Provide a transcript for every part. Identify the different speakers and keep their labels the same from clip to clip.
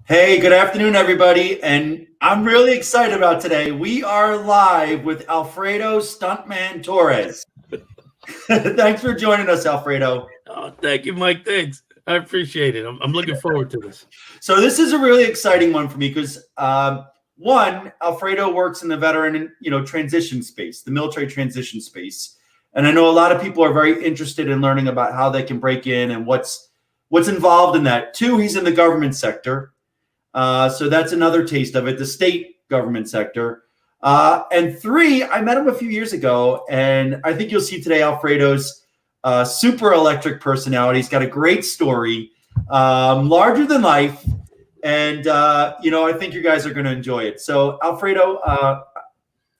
Speaker 1: Hey, good afternoon, everybody. And I'm really excited about today. We are live with Alfredo Stuntman Torres. Thanks for joining us, Alfredo.
Speaker 2: Oh, thank you, Mike. Thanks. I appreciate it. I'm looking forward to this.
Speaker 1: So this is a really exciting one for me because one, Alfredo works in the veteran, transition space, the military transition space, and I know a lot of people are very interested in learning about how they can break in and what's involved in that. Two, he's in the government sector. So that's another taste of it, the state government sector. And three, I met him a few years ago, and I think you'll see today Alfredo's super electric personality. He's got a great story, larger than life, and I think you guys are going to enjoy it. So, Alfredo,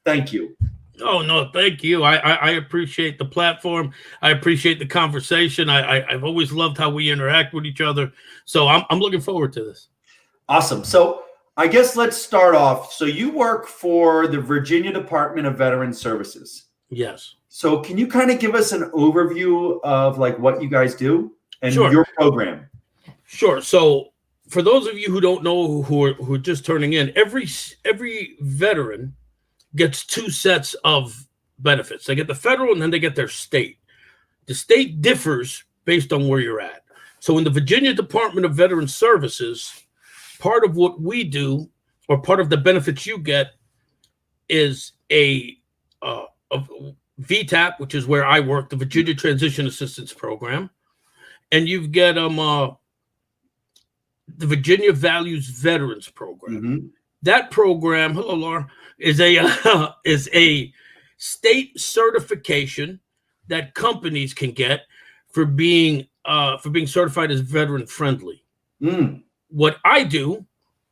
Speaker 1: thank you.
Speaker 2: Oh, no, thank you. I appreciate the platform. I appreciate the conversation. I've always loved how we interact with each other. So I'm looking forward to this.
Speaker 1: Awesome. So I guess let's start off. So you work for the Virginia Department of Veterans Services.
Speaker 2: Yes.
Speaker 1: So can you kind of give us an overview of like what you guys do and your program?
Speaker 2: Sure. So for those of you who don't know, who are just turning in, every veteran gets two sets of benefits. They get the federal and then they get their state. The state differs based on where you're at. So in the Virginia Department of Veterans Services, part of what we do, or part of the benefits you get, is a VTAP, which is where I work, the Virginia Transition Assistance Program, and you get the Virginia Values Veterans Program. Mm-hmm. That program, hello Laura, is a state certification that companies can get for being certified as veteran friendly. Mm. What I do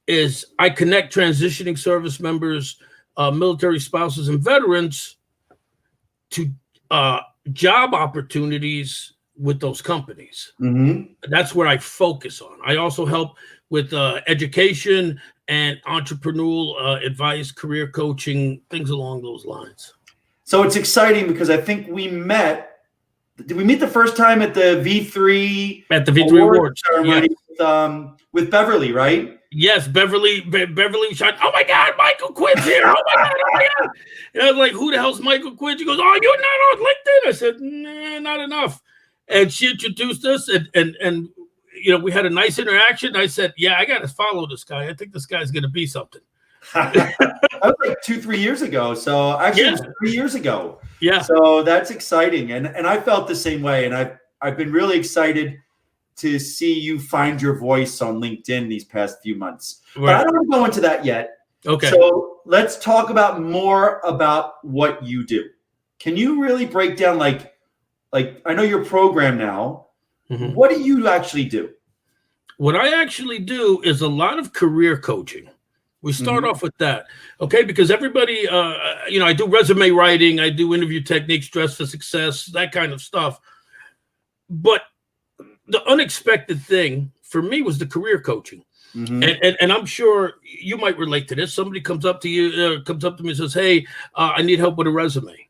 Speaker 2: is I connect transitioning service members, military spouses, and veterans to job opportunities with those companies. Mm-hmm. That's where I focus on. I also help with education and entrepreneurial advice, career coaching, things along those lines.
Speaker 1: So it's exciting because I think we met. Did we meet the first time at the V3?
Speaker 2: At the V3 Awards
Speaker 1: ceremony? Yeah. With Beverly, right?
Speaker 2: Yes, Beverly shot. Oh my God, Michael Quinn's here! Oh my God! And I was like, "Who the hell's Michael Quinn?" She goes, "Oh, you're not on LinkedIn." I said, "Nah, not enough." And she introduced us, and we had a nice interaction. I said, "Yeah, I got to follow this guy. I think this guy's going to be something."
Speaker 1: That was like 2-3 years ago. So actually, it was 3 years ago.
Speaker 2: Yeah.
Speaker 1: So that's exciting, and I felt the same way, and I've been really excited to see you find your voice on LinkedIn these past few months. Right. But I don't want to go into that yet.
Speaker 2: Okay.
Speaker 1: So let's talk more about what you do. Can you really break down, like I know your program now. Mm-hmm. What do you actually do?
Speaker 2: What I actually do is a lot of career coaching. We start off with that, okay? Because everybody, I do resume writing, I do interview techniques, dress for success, that kind of stuff. But the unexpected thing for me was the career coaching. Mm-hmm. And I'm sure you might relate to this. Somebody comes up to me and says, "Hey, I need help with a resume."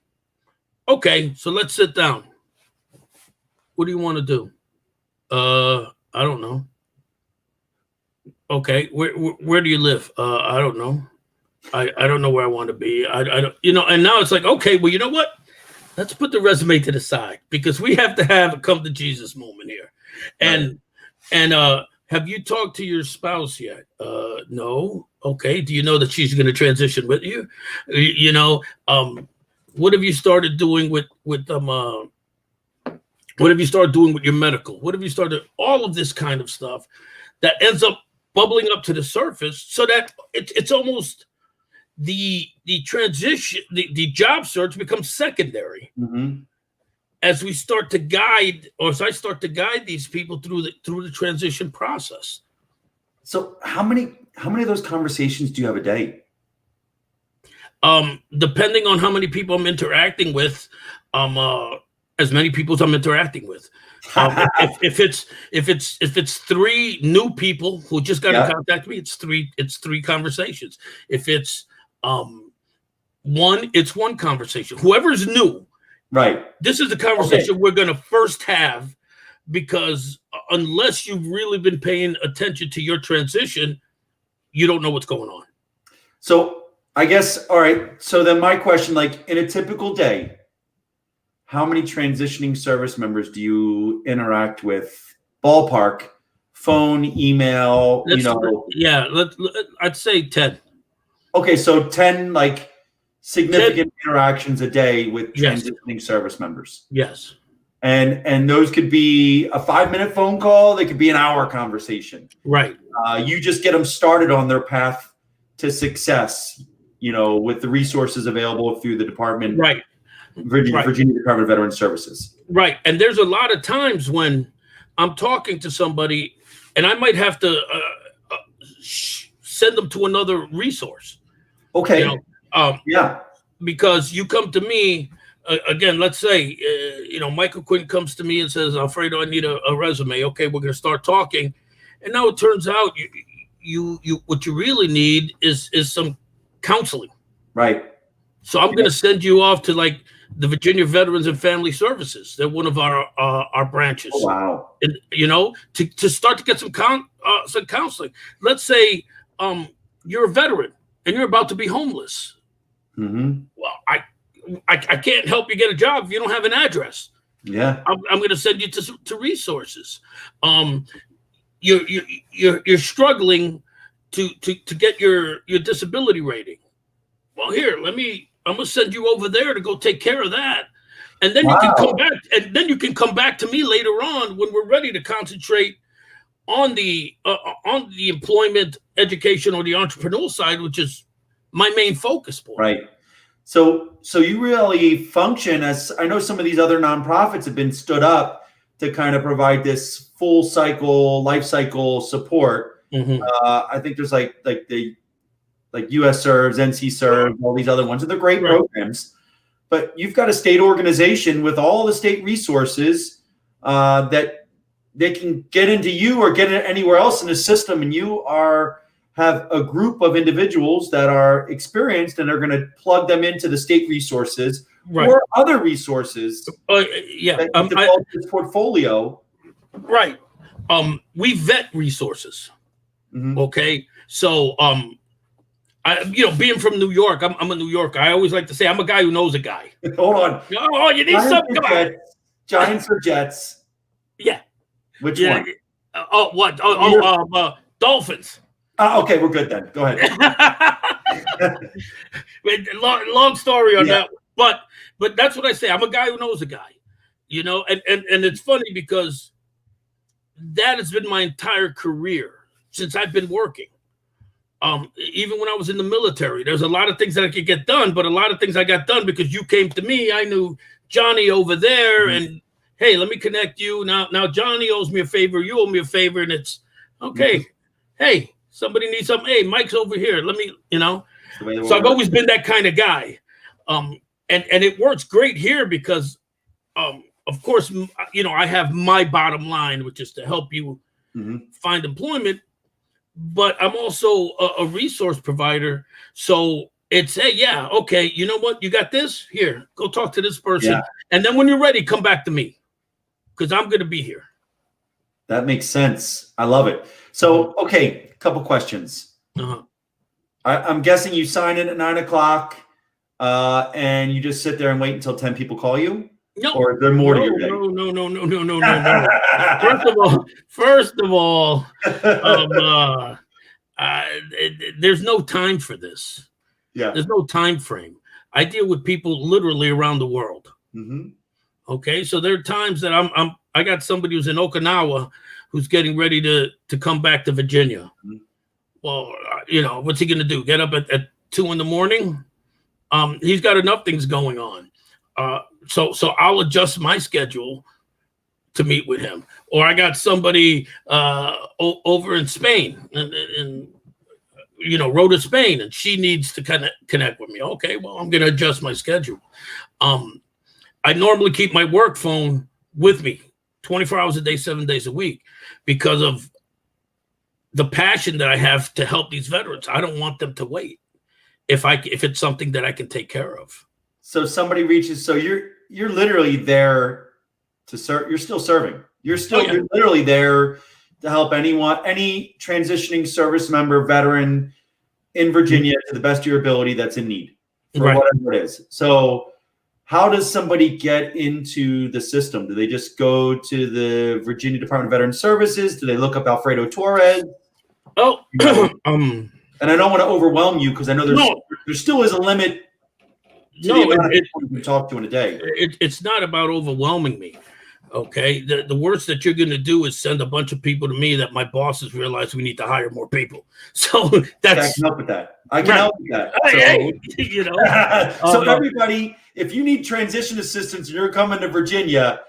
Speaker 2: Okay, so let's sit down. What do you want to do? I don't know. Okay, where do you live? I don't know. I don't know where I want to be. I don't, and now it's like, okay, well, you know what? Let's put the resume to the side because we have to have a come to Jesus moment here. And have you talked to your spouse yet? No. Okay. Do you know that she's going to transition with you? What have you started doing with what have you started doing with your medical? What have you started? All of this kind of stuff that ends up bubbling up to the surface, so that it's almost the transition, the job search becomes secondary. Mm-hmm. As we start to guide, or as I start to guide these people through the transition process.
Speaker 1: So how many of those conversations do you have a day?
Speaker 2: Depending on how many people I'm interacting with, as many people as I'm interacting with. If it's 3 new people who just got to contact me, it's three conversations. If it's one, it's one conversation. Whoever's new.
Speaker 1: Right.
Speaker 2: This is the conversation we're going to first have, because unless you've really been paying attention to your transition, you don't know what's going on.
Speaker 1: So I guess, all right. So then my question, like in a typical day, how many transitioning service members do you interact with? Ballpark, phone, email,
Speaker 2: I'd say 10.
Speaker 1: Okay, so 10 like significant interactions a day with
Speaker 2: Yes.
Speaker 1: transitioning service members.
Speaker 2: Yes.
Speaker 1: And those could be a 5-minute phone call. They could be an hour conversation.
Speaker 2: Right.
Speaker 1: You just get them started on their path to success, with the resources available through the department.
Speaker 2: Right.
Speaker 1: Virginia Department of Veteran Services.
Speaker 2: Right. And there's a lot of times when I'm talking to somebody and I might have to send them to another resource.
Speaker 1: Okay.
Speaker 2: Because you come to me, again, let's say, Michael Quinn comes to me and says, Alfredo, I need a resume. Okay, we're going to start talking. And now it turns out you what you really need is some counseling.
Speaker 1: Right.
Speaker 2: So I'm going to send you off to like the Virginia Veterans and Family Services. They're one of our branches.
Speaker 1: Oh, wow.
Speaker 2: And, to start to get some counseling. Let's say you're a veteran and you're about to be homeless.
Speaker 1: Mm-hmm.
Speaker 2: Well, I can't help you get a job if you don't have an address.
Speaker 1: Yeah.
Speaker 2: I'm going to send you to resources. You're struggling to get your disability rating. Well, here, I'm going to send you over there to go take care of that. And then you can come back, and then you can come back to me later on when we're ready to concentrate on the employment, education, or the entrepreneurial side, which is my main focus point.
Speaker 1: Right. So you really function as, I know some of these other nonprofits have been stood up to kind of provide this full cycle, life cycle support.
Speaker 2: Mm-hmm.
Speaker 1: I think there's like US Serves, NC Serve, all these other ones, and they're great programs. But you've got a state organization with all the state resources that they can get into you or get it anywhere else in the system, and you have a group of individuals that are experienced and are going to plug them into the state resources or other resources.
Speaker 2: Develop
Speaker 1: this portfolio.
Speaker 2: Right. We vet resources.
Speaker 1: Mm-hmm.
Speaker 2: Okay. So, being from New York, I'm a New Yorker. I always like to say I'm a guy who knows a guy.
Speaker 1: Hold on.
Speaker 2: Oh, you need something. Come on.
Speaker 1: Giants or Jets?
Speaker 2: Yeah.
Speaker 1: Which one?
Speaker 2: What? Dolphins.
Speaker 1: Okay, we're good then. Go ahead.
Speaker 2: long story on that, but that's what I say. I'm a guy who knows a guy, and it's funny because that has been my entire career since I've been working. Even when I was in the military, there's a lot of things that I could get done, but a lot of things I got done because you came to me. I knew Johnny over there, and hey, let me connect you. Now Johnny owes me a favor. You owe me a favor, and it's okay. Mm-hmm. Hey. Somebody needs something. Hey, Mike's over here. Let me, So I've always been that kind of guy. And it works great here because, of course, I have my bottom line, which is to help you find employment. But I'm also a resource provider. So it's, hey, yeah, okay, you know what? You got this? Here, go talk to this person. Yeah. And then when you're ready, come back to me because I'm going to be here.
Speaker 1: That makes sense. I love it. So, okay, a couple questions.
Speaker 2: Uh-huh.
Speaker 1: I'm guessing you sign in at 9:00 and you just sit there and wait until 10 people call you?
Speaker 2: No.
Speaker 1: Or is there more to your day?
Speaker 2: No. First of all, there's no time for this.
Speaker 1: Yeah.
Speaker 2: There's no time frame. I deal with people literally around the world.
Speaker 1: Mm-hmm.
Speaker 2: Okay, so there are times that I got somebody who's in Okinawa who's getting ready to come back to Virginia. Mm-hmm. Well, what's he going to do? Get up at 2 a.m? He's got enough things going on. So I'll adjust my schedule to meet with him. Or I got somebody over in Spain and Rhoda, Spain, and she needs to kind of connect with me. Okay, well, I'm going to adjust my schedule. I normally keep my work phone with me 24 hours a day, 7 days a week because of the passion that I have to help these veterans. I don't want them to wait if it's something that I can take care of.
Speaker 1: So somebody reaches, so you're literally there to serve. You're still serving. You're literally there to help any transitioning service member, veteran in Virginia to the best of your ability that's in need for whatever it is. So how does somebody get into the system? Do they just go to the Virginia Department of Veteran Services? Do they look up Alfredo Torres?
Speaker 2: Oh,
Speaker 1: and I don't want to overwhelm you because I know there still is a limit to the amount of people you can talk to in a day.
Speaker 2: It's not about overwhelming me. Okay. The worst that you're going to do is send a bunch of people to me that my bosses realize we need to hire more people. So that's.
Speaker 1: I can help with that. I can help with that. So, so everybody, if you need transition assistance and you're coming to Virginia,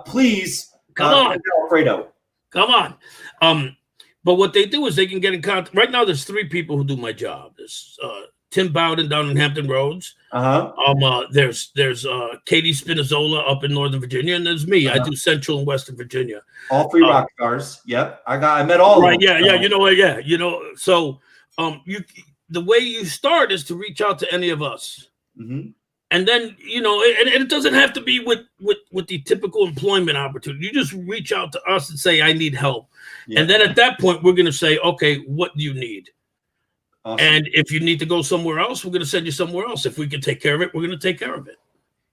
Speaker 1: please
Speaker 2: come on,
Speaker 1: Alfredo.
Speaker 2: Come on. But what they do is they can get in contact. Right now, there's 3 people who do my job. There's Tim Bowden down in Hampton Roads. There's Katie Spinazzola up in Northern Virginia, and there's me. I do Central and Western Virginia.
Speaker 1: All 3 rock stars. Yep, I met all of them.
Speaker 2: Yeah. So the way you start is to reach out to any of us, and then and it doesn't have to be with the typical employment opportunity. You just reach out to us and say, I need help, and then at that point we're going to say, okay, what do you need? Awesome. And if you need to go somewhere else, we're going to send you somewhere else. If we can take care of it, we're going to take care of it.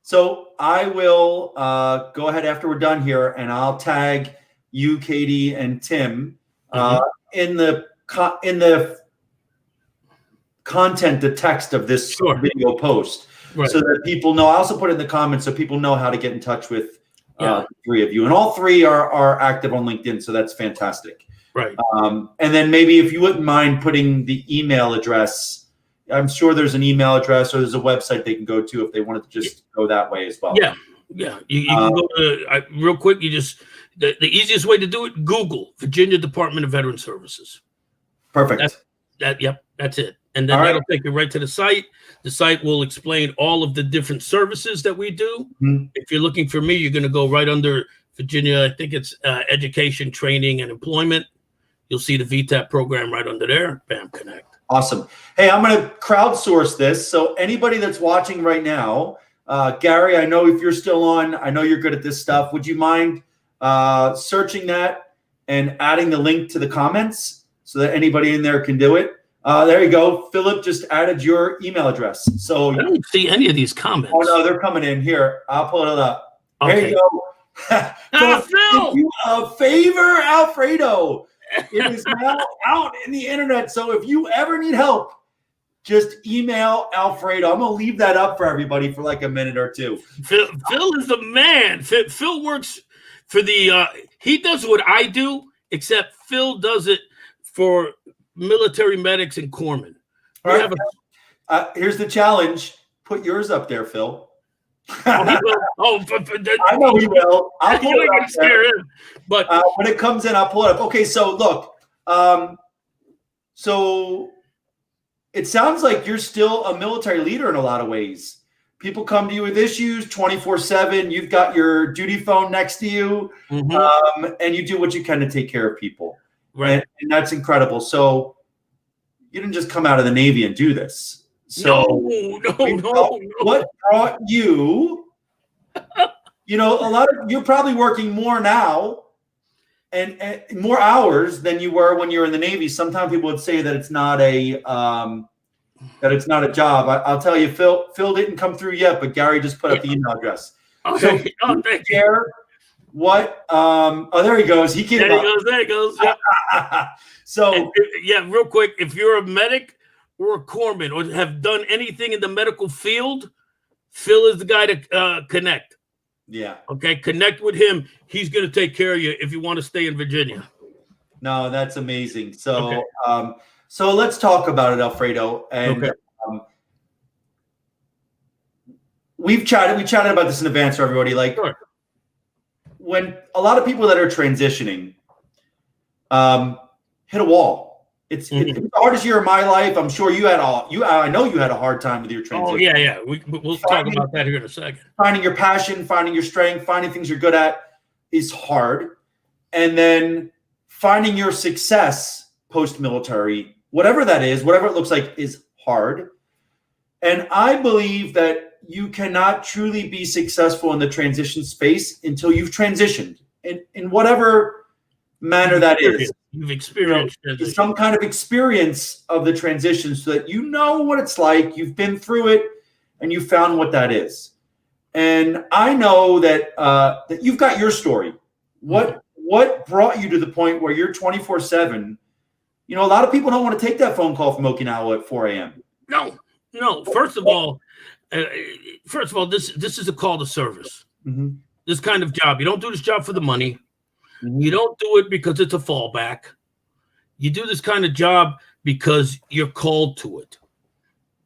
Speaker 1: So I will go ahead after we're done here, and I'll tag you, Katie, and Tim in the content, the text of this video post, so that people know. I also put it in the comments so people know how to get in touch with the 3 of you, and all 3 are active on LinkedIn, so that's fantastic.
Speaker 2: Right.
Speaker 1: And then maybe if you wouldn't mind putting the email address, I'm sure there's an email address or there's a website they can go to if they wanted to just go that way as well.
Speaker 2: Yeah. You can go to real quick. You just the easiest way to do it. Google Virginia Department of Veteran Services.
Speaker 1: Perfect.
Speaker 2: That's it. And then that'll take you right to the site. The site will explain all of the different services that we do. If you're looking for me, you're going to go right under Virginia. I think it's education, training, and employment. You'll see the VTAP program right under there. Bam, connect.
Speaker 1: Awesome. Hey, I'm going to crowdsource this. So anybody that's watching right now, Gary, I know if you're still on, I know you're good at this stuff. Would you mind searching that and adding the link to the comments so that anybody in there can do it? There you go. Philip just added your email address. So
Speaker 2: I don't see any of these comments.
Speaker 1: Oh, no, they're coming in here. I'll pull it up.
Speaker 2: Okay.
Speaker 1: There you go.
Speaker 2: Phil!
Speaker 1: Do you a favor, Alfredo. It is now out in the internet. So if you ever need help, just email Alfredo. I'm going to leave that up for everybody for like a minute or 2.
Speaker 2: Phil is the man. Phil works for he does what I do, except Phil does it for military medics and corpsmen.
Speaker 1: All right. Here's the challenge. Put yours up there, Phil.
Speaker 2: I
Speaker 1: know he will. I'll pull it up there.
Speaker 2: But
Speaker 1: when it comes in, I'll pull it up. Okay, so look. So it sounds like you're still a military leader in a lot of ways. People come to you with issues 24/7. You've got your duty phone next to you, and you do what you can to take care of people.
Speaker 2: Right.
Speaker 1: And that's incredible. So you didn't just come out of the Navy and do this. So
Speaker 2: no.
Speaker 1: What brought you? You're probably working more now and more hours than you were when you were in the Navy. Sometimes people would say that it's not a job. I'll tell you, Phil didn't come through yet, but Gary just put up the email address.
Speaker 2: Okay.
Speaker 1: So thank you. What? There he goes. He came.
Speaker 2: There he goes. Yep.
Speaker 1: So
Speaker 2: real quick, if you're a medic or a corpsman or have done anything in the medical field, Phil is the guy to connect.
Speaker 1: Yeah.
Speaker 2: Okay. Connect with him. He's going to take care of you if you want to stay in Virginia.
Speaker 1: No, that's amazing. So, so let's talk about it, Alfredo. And we chatted about this in advance for everybody. Like, when a lot of people that are transitioning hit a wall. It's the hardest year of my life. I'm sure I know you had a hard time with your transition.
Speaker 2: Oh, yeah. We'll talk about that here in a second.
Speaker 1: Finding your passion, finding your strength, finding things you're good at is hard. And then finding your success post-military, whatever that is, whatever it looks like, is hard. And I believe that you cannot truly be successful in the transition space until you've transitioned in whatever manner that is.
Speaker 2: You've experienced transition.
Speaker 1: Some kind of experience of the transition so that you know what it's like, you've been through it, and you found what that is. And I know that that you've got your story. What brought you to the point where you're 24/7? You know, a lot of people don't want to take that phone call from Okinawa at 4 a.m.
Speaker 2: No. First of all, this is a call to service.
Speaker 1: Mm-hmm.
Speaker 2: This kind of job, you don't do this job for the money.
Speaker 1: Mm-hmm.
Speaker 2: You don't do it because it's a fallback. You do this kind of job because you're called to it.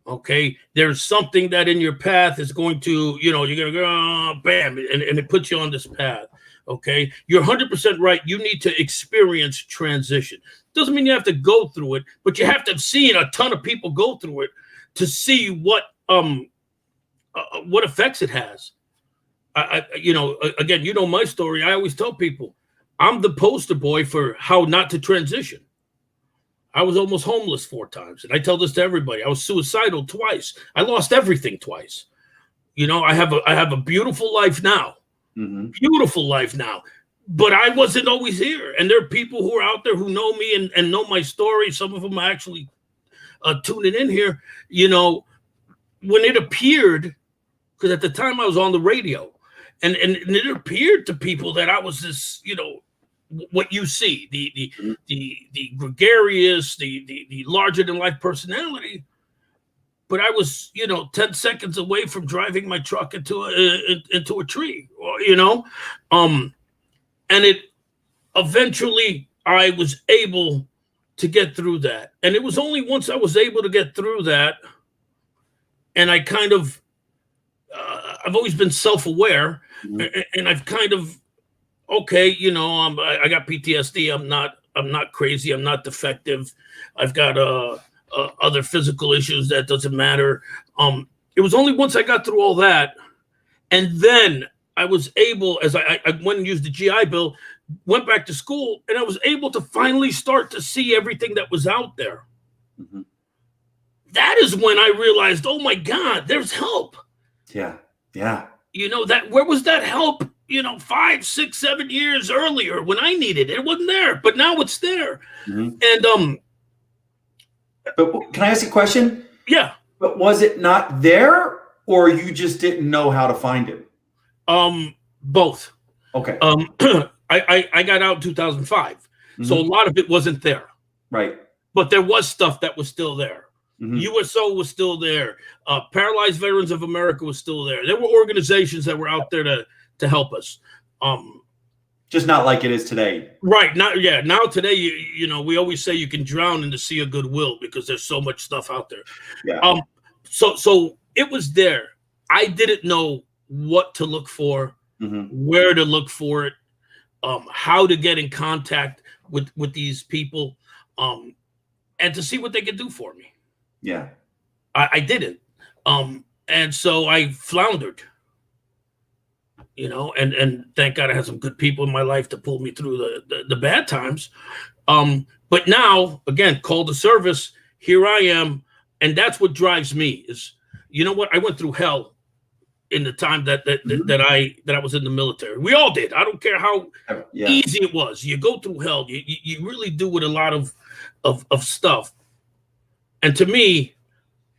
Speaker 2: Okay, there's something that in your path is going to, you're going to go, bam, and it puts you on this path. Okay, you're 100% right. You need to experience transition. Doesn't mean you have to go through it, but you have to have seen a ton of people go through it to see what effects it has. Again, my story. I always tell people, I'm the poster boy for how not to transition. I was almost homeless 4 times. And I tell this to everybody. I was suicidal twice. I lost everything twice. I have a beautiful life now. Mm-hmm. Beautiful life now. But I wasn't always here. And there are people who are out there who know me and know my story. Some of them are actually tuning in here. When it appeared, because at the time I was on the radio, and it appeared to people that I was this, what you see, the gregarious, the larger than life personality, but I was 10 seconds away from driving my truck into a tree, and it eventually I was able to get through that, and it was only once I was able to get through that, and I kind of I've always been self-aware, and I've kind of I got PTSD. I'm not crazy. I'm not defective. I've got other physical issues. That doesn't matter. It was only once I got through all that, and then I was able, as I went and used the GI Bill, went back to school, and I was able to finally start to see everything that was out there. Mm-hmm. That is when I realized, oh my God, there's help.
Speaker 1: Yeah.
Speaker 2: Where was that help? 5, 6, 7 years earlier when I needed it. It wasn't there, but now it's there. Mm-hmm. And
Speaker 1: but can I ask you a question?
Speaker 2: Yeah.
Speaker 1: But was it not there, or you just didn't know how to find it?
Speaker 2: Both.
Speaker 1: Okay.
Speaker 2: I got out in 2005, mm-hmm. So a lot of it wasn't there.
Speaker 1: Right.
Speaker 2: But there was stuff that was still there. Mm-hmm. USO was still there. Paralyzed Veterans of America was still there. There were organizations that were out there to help us.
Speaker 1: Just not like it is today.
Speaker 2: Right. Now today, we always say you can drown in the sea of goodwill because there's so much stuff out there.
Speaker 1: Yeah.
Speaker 2: So it was there. I didn't know what to look for, mm-hmm. where to look for it, how to get in contact with these people, and to see what they could do for me.
Speaker 1: Yeah.
Speaker 2: I didn't. And so I floundered, and thank God I had some good people in my life to pull me through the bad times. But now, again, call to service, here I am. And that's what drives me is, I went through hell in the time that I was in the military. We all did. I don't care how easy it was. You go through hell. You really do with a lot of stuff. And to me,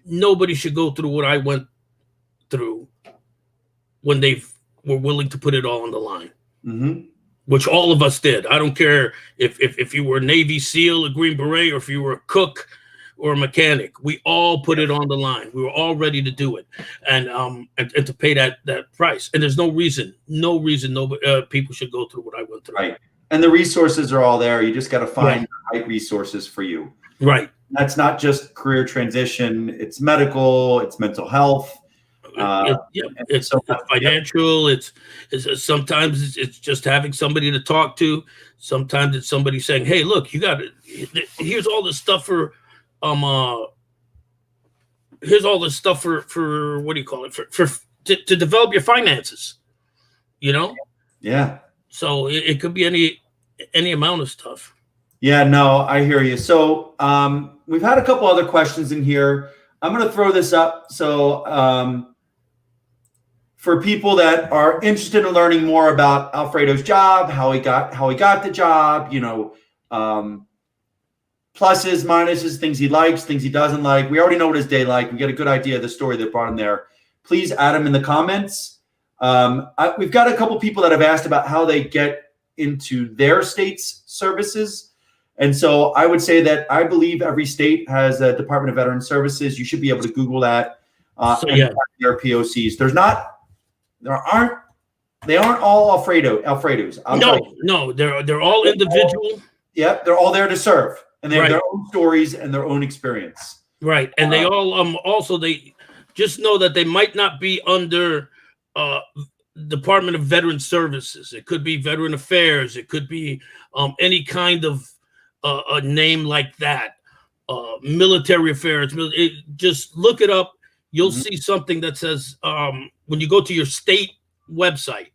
Speaker 2: nobody should go through what I went through when they were willing to put it all on the line, mm-hmm. which all of us did. I don't care if you were a Navy SEAL, a Green Beret, or if you were a cook or a mechanic. We all put it on the line. We were all ready to do it and to pay that price. And there's no reason people should go through what I went through.
Speaker 1: Right. And the resources are all there. You just got to find the right resources for you.
Speaker 2: Right.
Speaker 1: That's not just career transition. It's medical. It's mental health.
Speaker 2: It's financial. It's sometimes it's just having somebody to talk to. Sometimes it's somebody saying, "Hey, look, you got it. Here's all this stuff for here's all this stuff for what do you call it to develop your finances."
Speaker 1: Yeah.
Speaker 2: So it could be any amount of stuff.
Speaker 1: Yeah, no, I hear you. So we've had a couple other questions in here. I'm going to throw this up. So for people that are interested in learning more about Alfredo's job, how he got the job, pluses, minuses, things he likes, things he doesn't like. We already know what his day like. We get a good idea of the story that brought him there. Please add him in the comments. We've got a couple people that have asked about how they get into their state's services. And so I would say that I believe every state has a Department of Veteran Services. You should be able to Google that. Their POCs. They aren't all Alfredos.
Speaker 2: No, they're all individual.
Speaker 1: Yeah, they're all there to serve, and they have their own stories and their own experience.
Speaker 2: Right, and they all also they just know that they might not be under Department of Veteran Services. It could be Veteran Affairs. It could be any kind of a name like that. Military Affairs. Just look it up. You'll see something that says when you go to your state website,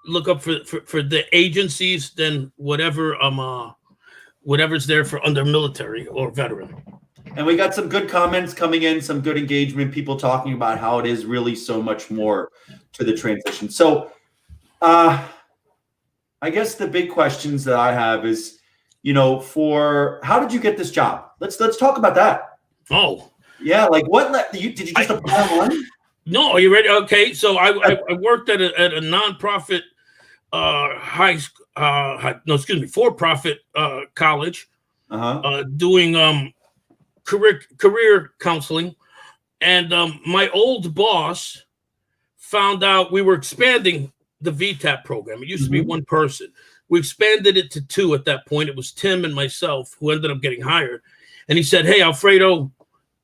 Speaker 2: look up for the agencies, then whatever's there for under military or veteran.
Speaker 1: And we got some good comments coming in, some good engagement, people talking about how it is really so much more to the transition. So I guess the big questions that I have is, for how did you get this job? Let's talk about that.
Speaker 2: Oh.
Speaker 1: Yeah, like did you just apply online?
Speaker 2: No, are you ready? Okay, so I worked at a nonprofit for-profit college, doing career counseling, and my old boss found out we were expanding the VTAP program. It used to be one person. We expanded it to two at that point. It was Tim and myself who ended up getting hired, and he said, "Hey, Alfredo,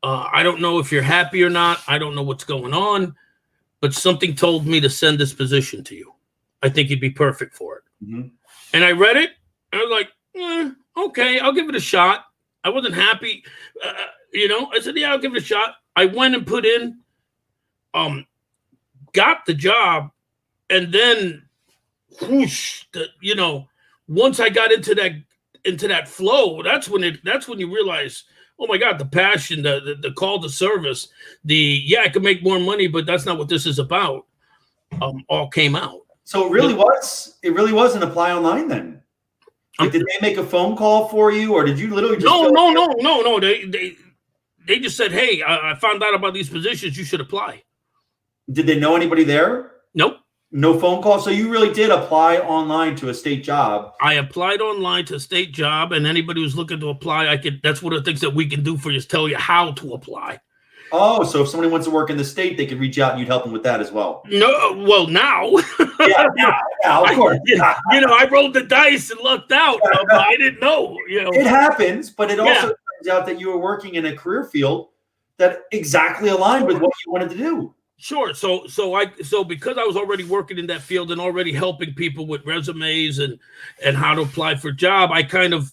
Speaker 2: I don't know if you're happy or not. I don't know what's going on, but something told me to send this position to you. I think you'd be perfect for it." And I read it. And I was like, okay, I'll give it a shot. I wasn't happy. I said, yeah, I'll give it a shot. I went and put in, got the job. And then, whoosh, once I got into that flow, that's when you realize, oh my God, the passion, the call to service, I can make more money, but that's not what this is about. All came out.
Speaker 1: So it really was an apply online then. Like, did they make a phone call for you, or did you literally just
Speaker 2: No. They just said, hey, I found out about these positions. You should apply.
Speaker 1: Did they know anybody there?
Speaker 2: Nope.
Speaker 1: No phone call. So you really did apply online to a state job.
Speaker 2: I applied online to a state job, and anybody who's looking to apply, that's one of the things that we can do for you, is tell you how to apply.
Speaker 1: Oh, so if somebody wants to work in the state, they can reach out and you'd help them with that as well.
Speaker 2: No, well, now.
Speaker 1: Yeah, of course.
Speaker 2: I rolled the dice and lucked out. I didn't know.
Speaker 1: It happens, but it also turns out that you were working in a career field that exactly aligned with what you wanted to do.
Speaker 2: Sure. So because I was already working in that field and already helping people with resumes and how to apply for a job, I kind of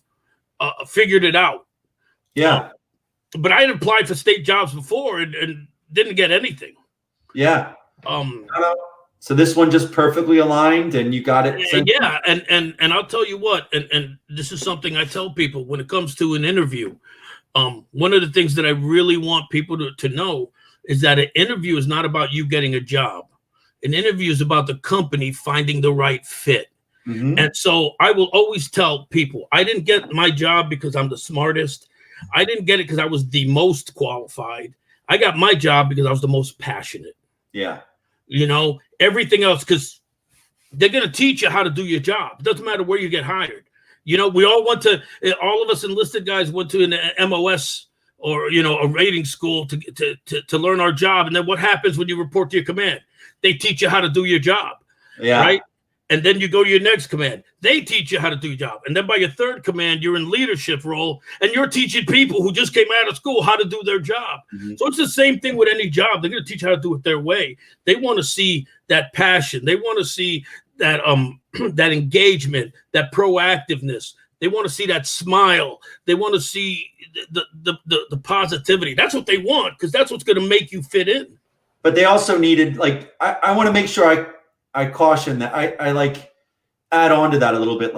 Speaker 2: figured it out.
Speaker 1: Yeah.
Speaker 2: But I had applied for state jobs before and didn't get anything.
Speaker 1: Yeah. So this one just perfectly aligned and you got it.
Speaker 2: Yeah. And I'll tell you what, and this is something I tell people when it comes to an interview. One of the things that I really want people to know is that an interview is not about you getting a job. An interview is about the company finding the right fit. And so I will always tell people, I didn't get my job because I'm the smartest. I didn't get it because I was the most qualified. I got my job because I was the most passionate.
Speaker 1: Yeah.
Speaker 2: Everything else, because they're going to teach you how to do your job. It doesn't matter where you get hired. We all all of us enlisted guys went to an MOS or, a rating school to learn our job. And then what happens when you report to your command? They teach you how to do your job.
Speaker 1: Yeah.
Speaker 2: Right. And then you go to your next command. They teach you how to do your job. And then by your third command, you're in leadership role and you're teaching people who just came out of school how to do their job. So it's the same thing with any job. They're going to teach you how to do it their way. They want to see that passion. They want to see that that engagement, that proactiveness. They want to see that smile. They want to see the positivity. That's what they want, because that's what's going to make you fit in.
Speaker 1: But they also needed, I want to make sure I caution that I add on to that a little bit.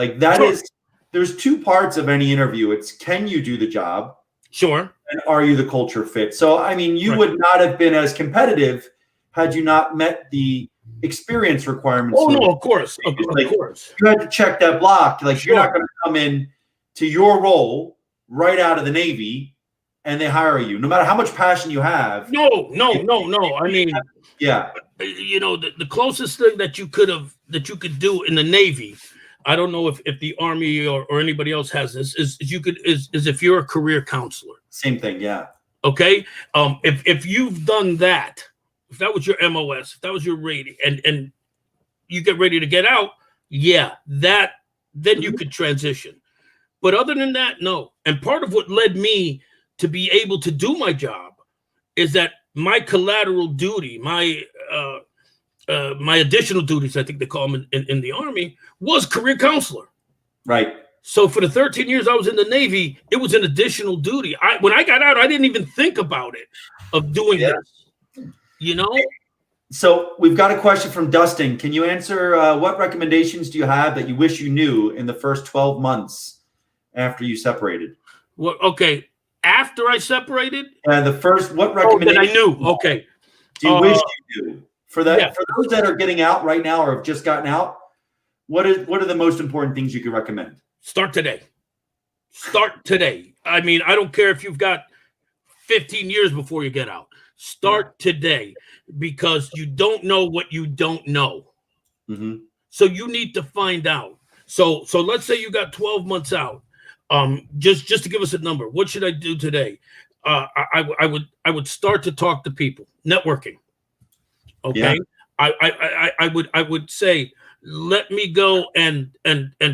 Speaker 1: There's two parts of any interview. It's, can you do the job?
Speaker 2: Sure.
Speaker 1: And are you the culture fit? So, you would not have been as competitive had you not met the experience requirements.
Speaker 2: Oh, no, of course. Of course.
Speaker 1: You had to check that block. Like,
Speaker 2: Sure.
Speaker 1: You're not going to come in to your role right out of the Navy and they hire you, no matter how much passion you have.
Speaker 2: No. I mean,
Speaker 1: yeah,
Speaker 2: the closest thing that you could do in the Navy, I don't know if the Army or anybody else has this, is if you're a career counselor.
Speaker 1: Same thing. Yeah.
Speaker 2: Okay. If you've done that, if that was your MOS, if that was your rating, and you get ready to get out, then you could transition. But other than that, no. And part of what led me to be able to do my job is that my collateral duty, my additional duties, I think they call them in the Army, was career counselor.
Speaker 1: Right. So
Speaker 2: for the 13 years I was in the Navy, it was an additional duty. When I got out, I didn't even think about it, of doing this,
Speaker 1: So we've got a question from Dustin. Can you answer what recommendations do you have that you wish you knew in the first 12 months after you separated?
Speaker 2: Well, okay. After I separated?
Speaker 1: What recommendations?
Speaker 2: That I knew. Okay.
Speaker 1: Do you wish you knew? For those that are getting out right now or have just gotten out, what are the most important things you could recommend?
Speaker 2: Start today. I mean, I don't care if you've got 15 years before you get out. Start today, because you don't know what you don't know.
Speaker 1: Mm-hmm.
Speaker 2: So you need to find out. So let's say you got 12 months out. Just to give us a number, what should I do today? I would start to talk to people, networking. Okay. Yeah. I would say, let me go and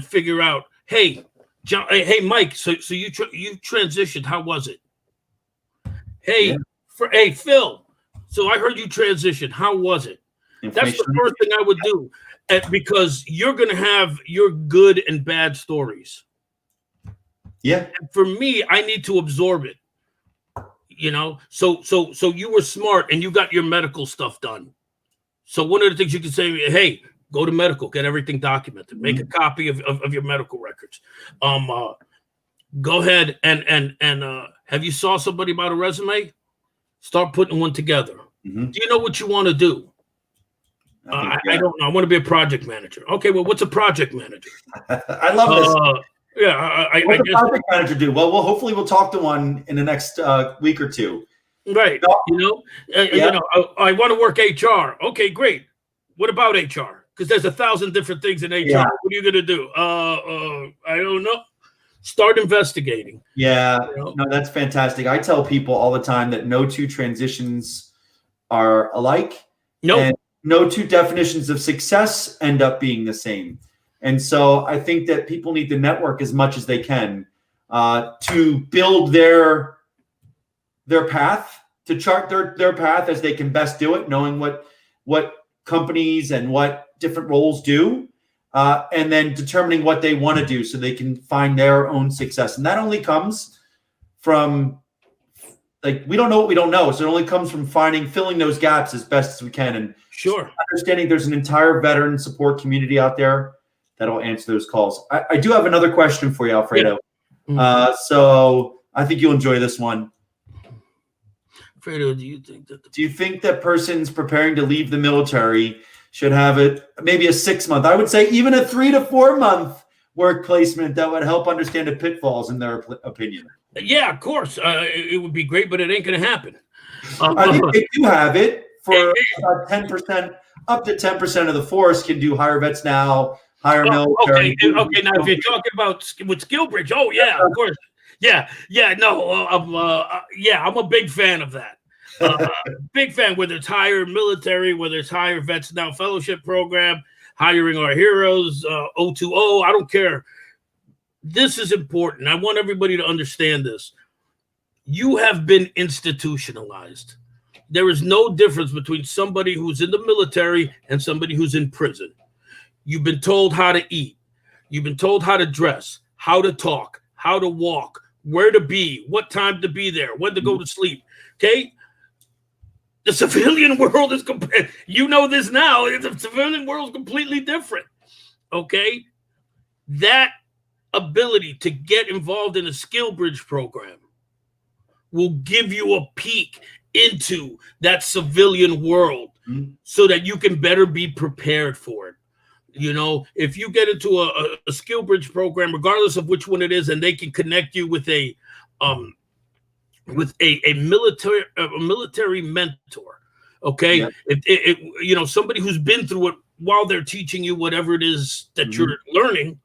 Speaker 2: figure out, hey, John, hey, Mike, so you transitioned. How was it? Hey, hey, Phil, so I heard you transitioned. How was it? That's the first thing I would do, because you're going to have your good and bad stories.
Speaker 1: Yeah.
Speaker 2: And for me, I need to absorb it. So you were smart and you got your medical stuff done. So one of the things you can say, hey, go to medical, get everything documented, make a copy of your medical records. Go ahead and have you saw somebody about a resume? Start putting one together. Mm-hmm. Do you know what you want to do? I don't know. I want to be a project manager. Okay, well, what's a project manager?
Speaker 1: I love this.
Speaker 2: What
Speaker 1: does a project manager do? Well, hopefully we'll talk to one in the next week or two.
Speaker 2: Right. I want to work HR. Okay, great. What about HR? Because there's 1,000 different things in HR. Yeah. What are you going to do? I don't know. Start investigating.
Speaker 1: Yeah, no, that's fantastic. I tell people all the time that no two transitions are alike.
Speaker 2: Nope.
Speaker 1: And no two definitions of success end up being the same. And so I think that people need to network as much as they can to build their path, to chart their path as they can best do it, knowing what companies and what different roles do, and then determining what they want to do so they can find their own success. And that only comes from, we don't know what we don't know. So it only comes from filling those gaps as best as we can. And understanding there's an entire veteran support community out there that'll answer those calls. I do have another question for you, Alfredo. Yeah. Mm-hmm. So I think you'll enjoy this one.
Speaker 2: Alfredo, do you think
Speaker 1: that persons preparing to leave the military should have maybe a 6 month, I would say even a 3 to 4 month work placement that would help understand the pitfalls in their opinion?
Speaker 2: Yeah, of course. It would be great, but it ain't going to happen.
Speaker 1: I think they do have it for about 10%, up to 10% of the force can do hire vets now, hire military.
Speaker 2: Okay. Now, if you're talking about with SkillBridge, of course. I'm a big fan of that. Big fan, whether it's hire military, whether it's hire vets now fellowship program, hiring our heroes, O2O, I don't care. This is important. I want everybody to understand this. You have been institutionalized. There is no difference between somebody who's in the military and somebody who's in prison. You've been told how to eat. You've been told how to dress, how to talk, how to walk, where to be, what time to be there, when to go to sleep. Okay? The civilian world is, you know this now, the civilian world is completely different. Okay? That ability to get involved in a SkillBridge program will give you a peek into that civilian world so that you can better be prepared for it. You know, if you get into a skill bridge program, regardless of which one it is, and they can connect you with a military mentor, okay,
Speaker 1: Yeah.
Speaker 2: you know, somebody who's been through it while they're teaching you whatever it is that you're learning,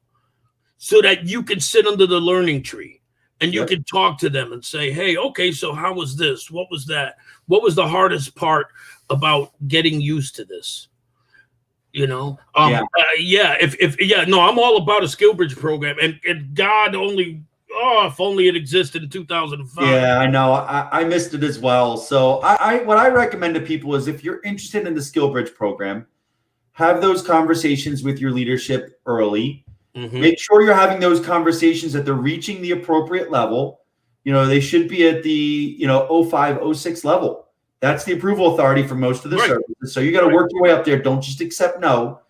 Speaker 2: so that you can sit under the learning tree and you can talk to them and say, hey, okay, so how was this? What was that? What was the hardest part about getting used to this? You know, I'm all about a skill bridge program, and God only, if only it existed in 2005.
Speaker 1: Yeah, I know. I missed it as well. So what I recommend to people is, if you're interested in the skill bridge program, have those conversations with your leadership early. Make sure you're having those conversations that they're reaching the appropriate level. You know, they should be at the 05, 06 level. That's the approval authority for most of the services. So you got to work your way up there. Don't just accept no.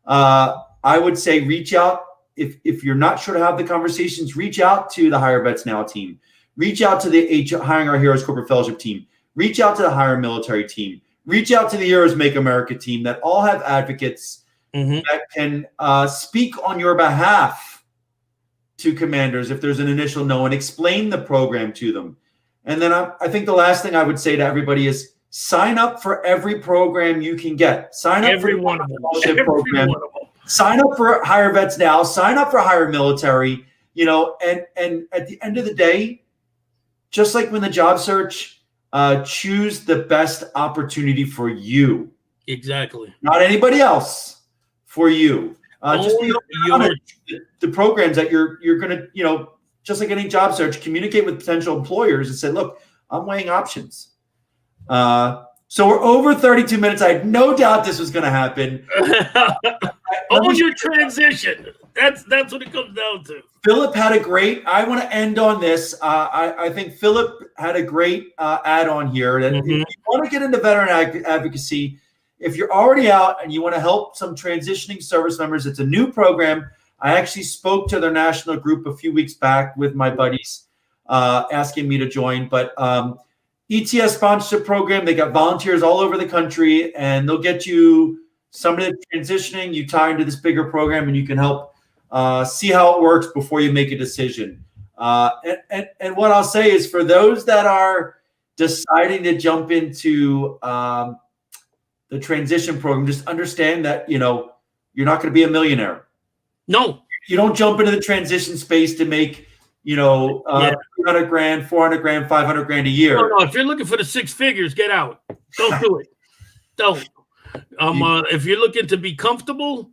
Speaker 1: I would say reach out. If you're not sure to have the conversations, reach out to the Hire Vets Now team. Reach out to the Hiring Our Heroes Corporate Fellowship team. Reach out to the Hire Military team. Reach out to the Heroes Make America team that all have advocates that can speak on your behalf to commanders if there's an initial no, and explain the program to them. And then I think the last thing I would say to everybody is, sign up for every program you can get. Sign up for the fellowship program. Sign up for Hire Vets Now. Sign up for Hire Military. You know, and at the end of the day, just like when the job search, choose the best opportunity for you.
Speaker 2: Exactly.
Speaker 1: Not anybody else. For you. Just be the programs that you're going to, just like any job search, communicate with potential employers and say, look, I'm weighing options. So we're over 32 minutes. I had no doubt this was going to happen.
Speaker 2: Own your transition. That's what it comes down to.
Speaker 1: Philip had a great, I want to end on this. I think Philip had a great add-on here. That if you want to get into veteran advocacy, if you're already out and you want to help some transitioning service members, it's a new program. I actually spoke to their national group a few weeks back with my buddies asking me to join. But ETS sponsorship program, they got volunteers all over the country, and they'll get you somebody transitioning, you tie into this bigger program, and you can help see how it works before you make a decision. And what I'll say is, for those that are deciding to jump into the transition program, just understand that, you're not going to be a millionaire.
Speaker 2: No,
Speaker 1: you don't jump into the transition space to make, 300 grand, 400 grand, 500 grand a year.
Speaker 2: No, if you're looking for the six figures, get out. Don't do it. Don't. If you're looking to be comfortable,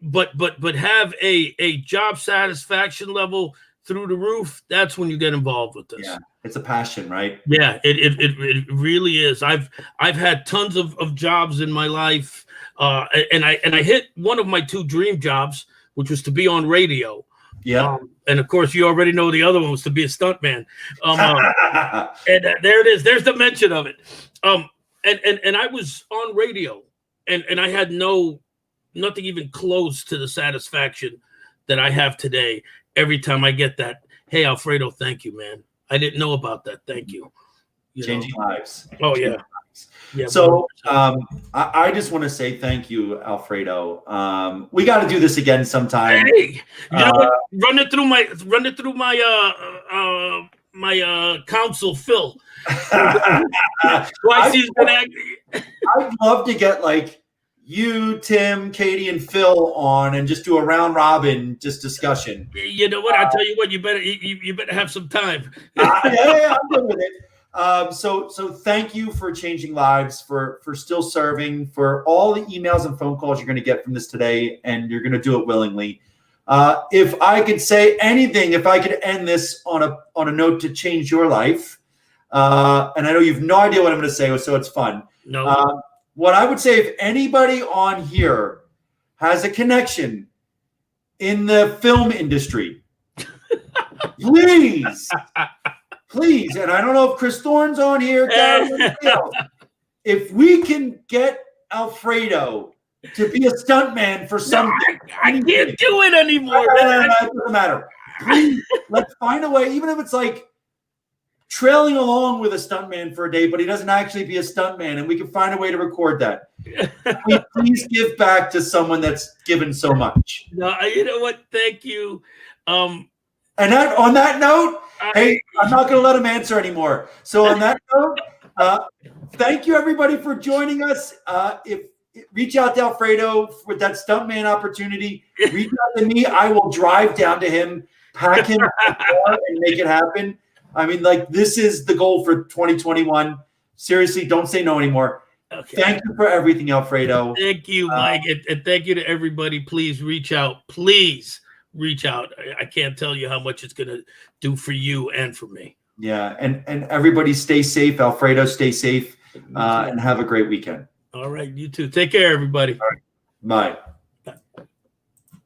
Speaker 2: but have a job satisfaction level through the roof, that's when you get involved with this.
Speaker 1: Yeah, it's a passion, right?
Speaker 2: Yeah, it really is. I've had tons of jobs in my life, and I hit one of my two dream jobs, which was to be on radio. Yeah, and of course you already know the other one was to be a stuntman. And there it is. There's the mention of it. And I was on radio, and I had nothing even close to the satisfaction that I have today. Every time I get that, hey, Alfredo, thank you, man. I didn't know about that. Thank you.
Speaker 1: Changing lives.
Speaker 2: Oh, yeah.
Speaker 1: Yeah. So I just want to say thank you, Alfredo. We got to do this again sometime.
Speaker 2: Hey, you know what? Run it through my counsel, Phil. Twice he's been acting.
Speaker 1: I'd love to get you, Tim, Katie, and Phil on and just do a round robin discussion.
Speaker 2: You know what? I'll tell you what. You better have some time.
Speaker 1: Yeah, I'm good with it. So thank you for changing lives, for still serving, for all the emails and phone calls you're going to get from this today, and you're going to do it willingly. If I could say anything, if I could end this on a note to change your life, and I know you have no idea what I'm going to say, so it's fun.
Speaker 2: No.
Speaker 1: What I would say, if anybody on here has a connection in the film industry, please, and I don't know if Chris Thorne's on here, if we can get Alfredo to be a stuntman for something.
Speaker 2: I can't do it anymore.
Speaker 1: It doesn't matter. Please, let's find a way, even if it's trailing along with a stuntman for a day, but he doesn't actually be a stuntman, and we can find a way to record that. Please give back to someone that's given so much.
Speaker 2: No, you know what? Thank you.
Speaker 1: And on that note, hey, I'm not going to let him answer anymore. So on that note, thank you everybody for joining us. Reach out to Alfredo with that stuntman opportunity. Reach out to me. I will drive down to him, pack him, and make it happen. I mean, like, this is the goal for 2021. Seriously, don't say no anymore. Okay. Thank you for everything, Alfredo.
Speaker 2: Thank you, Mike, and thank you to everybody. Please reach out. Please reach out. I can't tell you how much it's going to do for you and for me.
Speaker 1: Yeah, and everybody stay safe. Alfredo, stay safe, and have a great weekend.
Speaker 2: All right, you too. Take care, everybody.
Speaker 1: All right. Bye.